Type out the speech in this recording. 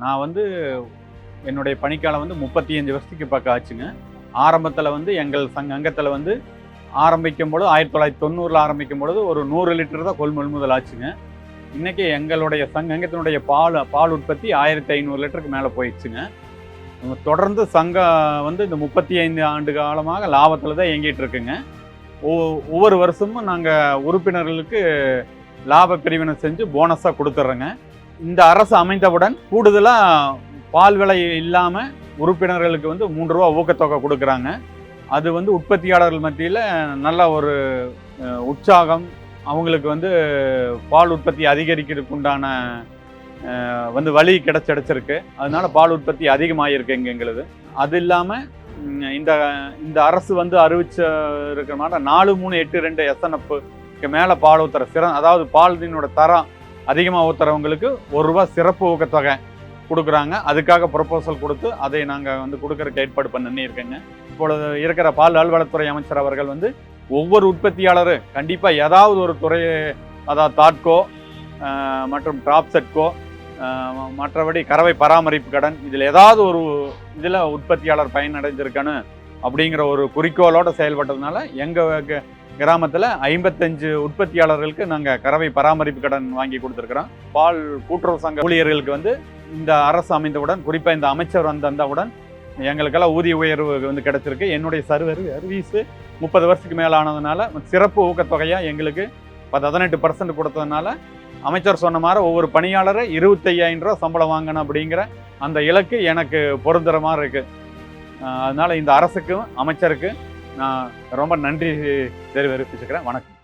நான் வந்து என்னுடைய பணிக்காலம் வந்து 35 வருஷத்துக்கு பக்கம் ஆச்சுங்க. ஆரம்பத்தில் வந்து எங்கள் அங்கத்தில் வந்து ஆரம்பிக்கும் பொழுது 1990 ஆரம்பிக்கும் பொழுது ஒரு 100 லிட்டர் தான் கொள்முதல் ஆச்சுங்க. இன்றைக்கி எங்களுடைய அங்கத்தினுடைய பால் உற்பத்தி 1500 லிட்டருக்கு மேலே போயிடுச்சுங்க. தொடர்ந்து சங்கம் வந்து இந்த 35 ஆண்டு காலமாக லாபத்தில் தான் இயங்கிட்டு இருக்குங்க. ஒவ்வொரு வருஷமும் நாங்கள் உறுப்பினர்களுக்கு லாப பிரிவினை செஞ்சு போனஸாக கொடுத்துட்றோங்க. இந்த அரசு அமைந்தவுடன் கூடுதலாக பால் விலை இல்லாமல் உறுப்பினர்களுக்கு வந்து 3 ரூபா ஊக்கத்தொகை கொடுக்குறாங்க. அது வந்து உற்பத்தியாளர்கள் மத்தியில் நல்ல ஒரு உற்சாகம், அவங்களுக்கு வந்து பால் உற்பத்தி அதிகரிக்கிறதுக்கு உண்டான வந்து வழி கிடைச்சிருக்கு. அதனால பால் உற்பத்தி அதிகமாகிருக்கு எங்களுது. அது இல்லாமல் இந்த அரசு வந்து அறிவிச்ச இருக்கிறனால 4382 SNFக்கு மேலே பால் ஊற்றுற அதாவது பாலினோட தரம் அதிகமாக ஊற்றுறவங்களுக்கு 1 ரூபா சிறப்பு ஊக்கத்தொகை கொடுக்குறாங்க. அதுக்காக ப்ரொபோசல் கொடுத்து அதை நாங்கள் வந்து கொடுக்கறதுக்கு ஏற்பாடு பண்ணியிருக்கேங்க. இப்பொழுது இருக்கிற பால் நல்வளத்துறை அமைச்சர் அவர்கள் வந்து ஒவ்வொரு உற்பத்தியாளரும் கண்டிப்பாக ஏதாவது ஒரு துறை, அதாவது தாட்கோ மற்றும் டிராப்செட்கோ, மற்றபடி கறவை பராமரிப்பு கடன், இதில் ஏதாவது ஒரு இதில் உற்பத்தியாளர் பயனடைஞ்சிருக்கணும் அப்படிங்கிற ஒரு குறிக்கோளோடு செயல்பட்டதுனால எங்கள் கிராமத்தில் 55 உற்பத்தியாளர்களுக்கு நாங்கள் கறவை பராமரிப்பு கடன் வாங்கி கொடுத்துருக்குறோம். பால் கூட்டுறவு சங்க ஊழியர்களுக்கு வந்து இந்த அரசு அமைந்தவுடன், குறிப்பாக இந்த அமைச்சர் வந்தவுடன் எங்களுக்கெல்லாம் ஊதிய உயர்வு வந்து கிடைச்சிருக்கு. என்னுடைய சர்வீஸு 30 வருஷத்துக்கு மேலே ஆனதுனால சிறப்பு ஊக்கத்தொகையாக எங்களுக்கு 18% கொடுத்ததுனால அமைச்சர் சொன்ன மாதிரி ஒவ்வொரு பணியாளரை 25,000 ரூபா சம்பளம் வாங்கணும் அப்படிங்கிற அந்த இலக்கு எனக்கு பொருந்துகிற மாதிரி இருக்குது. அதனால் இந்த அரசுக்கும் அமைச்சருக்கு நான் ரொம்ப நன்றி தெரிவிச்சுக்கிறேன். வணக்கம்.